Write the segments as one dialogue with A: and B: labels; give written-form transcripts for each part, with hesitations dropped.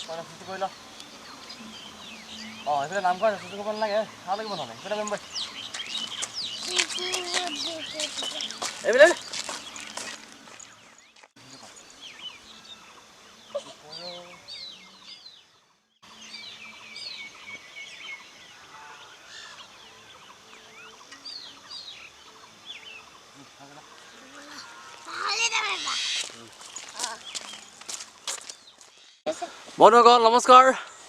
A: কৰি ল এইফালে নাম কৰা চুচু কৰিব নালাগে খাব লাগিব নহ'লে এইফালে মেম্বাৰ এইফালে বন্ধুসকল নমস্কাৰ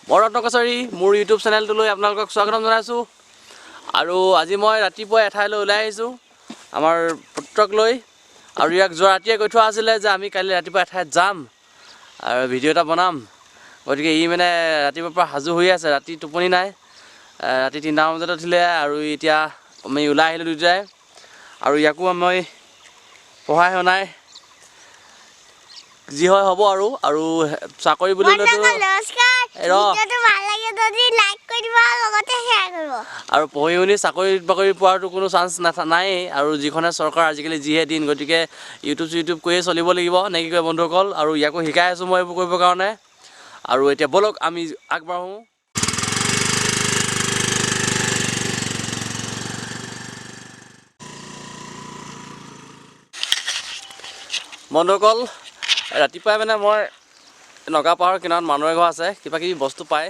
A: মই ৰত্ন কছাৰী মোৰ ইউটিউব চেনেলটোলৈ আপোনালোকক স্বাগতম জনাইছোঁ আৰু আজি মই ৰাতিপুৱা এঠাইলৈ ওলাই আহিছোঁ আমাৰ পুত্ৰক লৈ আৰু ইয়াক যোৱা ৰাতিয়ে কৈ থোৱা আছিলে যে আমি কাইলৈ ৰাতিপুৱা এঠাইত যাম আৰু ভিডিঅ' এটা বনাম গতিকে ই মানে ৰাতিপুৱাৰ পৰা সাজু হৈ আছে ৰাতি টোপনি নাই ৰাতি 3টা বজাত উঠিলে আৰু এতিয়া আমি ওলাই আহিলোঁ দুয়োটাই আৰু ইয়াকো মই পঢ়াই শুনাই যি হয় হ'ব আৰু চাকৰি বুলিলেতো আৰু পঢ়ি শুনি চাকৰি বাকৰি পোৱাৰতো কোনো চান্স নাই আৰু যিখনে চৰকাৰ আজিকালি যিহে দিন গতিকে ইউটিউব কৰিয়ে চলিব লাগিব নে কি কয় বন্ধুসকল আৰু ইয়াকো শিকাই আছোঁ মই এইবোৰ কৰিবৰ কাৰণে আৰু এতিয়া ব'লক আমি আগবাঢ়োঁ বন্ধুসকল ৰাতিপুৱাই মানে মই নগা পাহাৰৰ কিনাৰত মানুহ এঘৰ আছে কিবা কিবি বস্তু পায়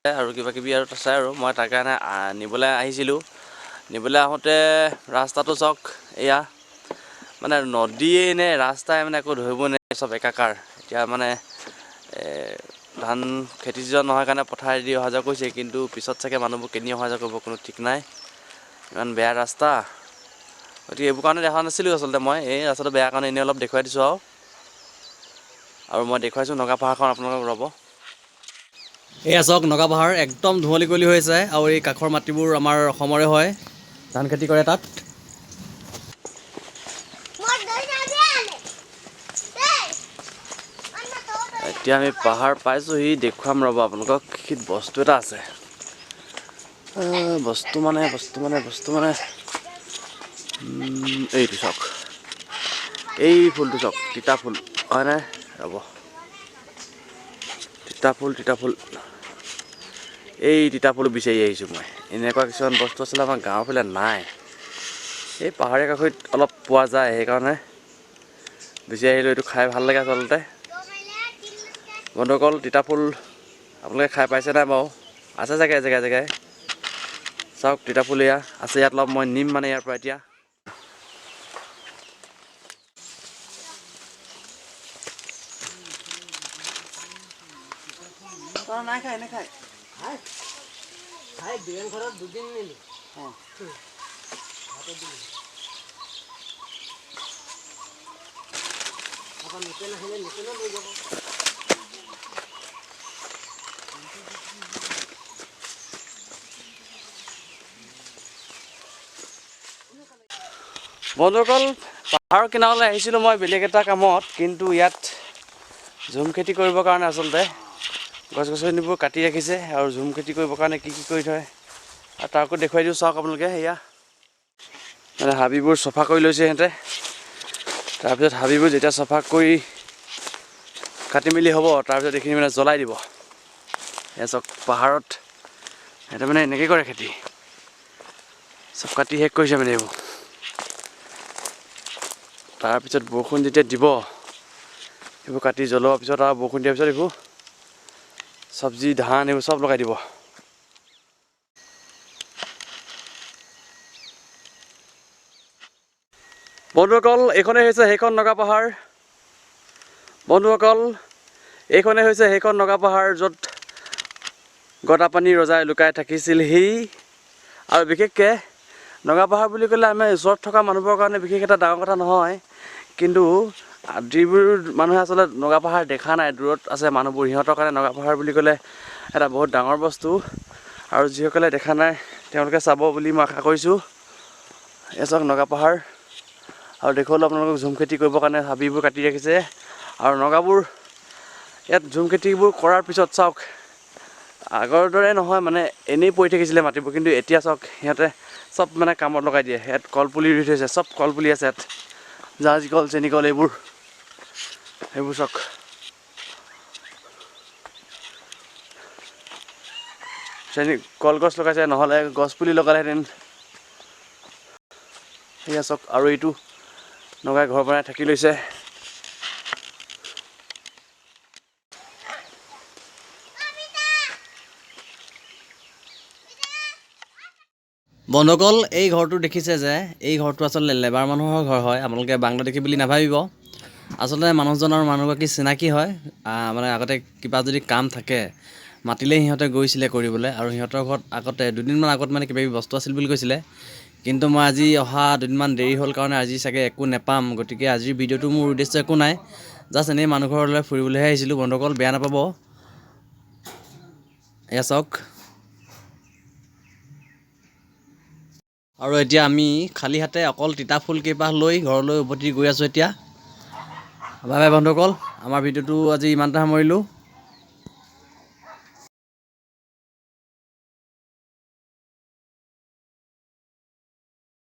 A: আৰু কিবা কিবি আৰু আছে আৰু মই তাৰ কাৰণে নিবলৈ আহিছিলোঁ নিবলৈ আহোঁতে ৰাস্তাটো চাওক এয়া মানে নদীয়ে নে ৰাস্তাই মানে একো ধৰিব নোৱাৰে চব একাকাৰ এতিয়া মানে ধান খেতি চিজন নহয় কাৰণে পথাৰেদি অহা যোৱা কৰিছে কিন্তু পিছত চাগে মানুহবোৰ কেনি অহা যোৱা কৰিব কোনো ঠিক নাই ইমান বেয়া ৰাস্তা গতিকে এইবোৰ কাৰণে দেখা নাছিলোঁ আচলতে মই এই ৰাস্তাটো বেয়া কাৰণে এনেই অলপ দেখুৱাই দিছোঁ আৰু মই দেখুৱাইছোঁ নগা পাহাৰখন আপোনালোকক ৰ'ব এয়া চাওক নগা পাহাৰ একদম ধুঁৱলি কুঁৱলী হৈ আছে আৰু এই কাষৰ মাটিবোৰ আমাৰ অসমৰে হয় ধান খেতি কৰে তাত এতিয়া আমি পাহাৰ পাইছোঁহি দেখুৱাম ৰ'ব আপোনালোকক কি বস্তু এটা আছে বস্তু মানে এইটো চাওক এই ফুলটো চাওক তিতা ফুল হয়নে ৰ'ব তিতা ফুল এই তিতা ফুল বিচাৰি আহিছোঁ মই এনেকুৱা কিছুমান বস্তু আছিলে আমাৰ গাঁৱৰ ফালে নাই এই পাহাৰীয়া কাষত অলপ পোৱা যায় সেইকাৰণে বিচাৰি আহিলোঁ এইটো খাই ভাল লাগে আচলতে বন্ধুসকল তিতা ফুল আপোনালোকে খাই পাইছে নাই বাৰু আছে চাগে জেগাই চাওক তিতা ফুল এয়া আছে ইয়াত অলপ মই নিম মানে ইয়াৰ পৰা এতিয়া নাখায় ঘৰত দুদিন নিলো বন্ধুসকল পাহাৰৰ কিনাৰলৈ আহিছিলোঁ মই বেলেগ এটা কামত কিন্তু ইয়াত ঝুম খেতি কৰিবৰ কাৰণে আচলতে গছ গছনিবোৰ কাটি ৰাখিছে আৰু ঝুম খেতি কৰিবৰ কাৰণে কি কৰি থয় আৰু তাকো দেখুৱাই দিওঁ চাওক আপোনালোকে এয়া মানে হাবিবোৰ চফা কৰি লৈছে সিহঁতে তাৰপিছত হাবিবোৰ যেতিয়া চফা কৰি কাটি মেলি হ'ব তাৰপিছত এইখিনি মানে জ্বলাই দিব এয়া চাওক পাহাৰত সিহঁতে মানে এনেকৈ কৰে খেতি চব কাটি শেষ কৰিছে মানে এইবোৰ তাৰপিছত বৰষুণ যেতিয়া দিব এইবোৰ কাটি জ্বলোৱাৰ পিছত আৰু বৰষুণ দিয়াৰ পিছত এইবোৰ চব্জি ধান এইবোৰ চব লগাই দিব বন্ধুসকল এইখনেই হৈছে সেইখন নগা পাহাৰ য'ত গদাপানী ৰজাই লুকাই থাকিছিলহি আৰু বিশেষকৈ নগা পাহাৰ বুলি ক'লে আমাৰ ওচৰত থকা মানুহবোৰৰ কাৰণে বিশেষ এটা ডাঙৰ কথা নহয় কিন্তু যিবোৰ মানুহে আচলতে নগা পাহাৰ দেখা নাই দূৰত আছে মানুহবোৰ সিহঁতৰ কাৰণে নগা পাহাৰ বুলি ক'লে এটা বহুত ডাঙৰ বস্তু আৰু যিসকলে দেখা নাই তেওঁলোকে চাব বুলি মই আশা কৰিছোঁ এয়া চাওক নগা পাহাৰ আৰু দেখুৱালোঁ আপোনালোকক ঝুম খেতি কৰিবৰ কাৰণে হাবিবোৰ কাটি ৰাখিছে আৰু নগাবোৰ ইয়াত ঝুম খেতিবোৰ কৰাৰ পিছত চাওক আগৰ দৰে নহয় মানে এনেই পৰি থাকিছিলে মাটিবোৰ কিন্তু এতিয়া চাওক সিহঁতে চব মানে কামত লগাই দিয়ে ইয়াত কলপুলি ৰুই থৈছে চব কলপুলি আছে ইয়াত জাহাজী কল চেনি কল এইবোৰ চাওক কলগছ লগাইছে, নহ'লে গছ পুলি লগালেহেঁতেন। সেয়া চাওক, আৰু এইটো নগাই ঘৰ বনাই থাকি লৈছে। বন্ধুসকল, এই ঘৰটো দেখিছে যে, এই ঘৰটো আচলতে লেবাৰ মানুহৰ ঘৰ হয়। আপোনালোকে বাংলা দেখি বুলি নাভাবিব। আচলতে মানুহজন আৰু মানুহগৰাকী চিনাকি হয়। মানে আগতে কিবা যদি কাম থাকে মাতিলেই সিহঁতে গৈছিলে কৰিবলৈ, আৰু সিহঁতৰ ঘৰত আগতে দুদিনমান আগত মানে কিবা কিবি বস্তু আছিল বুলি কৈছিলে। কিন্তু মই আজি অহা দুদিনমান দেৰি হ'ল কাৰণে আজি চাগে একো নেপাম। গতিকে আজিৰ ভিডিঅ'টো মোৰ উদ্দেশ্য একো নাই, জাষ্ট এনেই মানুহ ঘৰলৈ ফুৰিবলৈহে আহিছিলোঁ। বন্ধুসকল বেয়া নাপাব। এয়া চাওক, আৰু এতিয়া আমি খালী হাতে অকল তিতা ফুল কেইপাহ লৈ ঘৰলৈ উভতি গৈ আছোঁ এতিয়া। বাই বাই বন্ধুসকল, আমাৰ ভিডিঅ'টো আজি ইমানতে সামৰিলোঁ।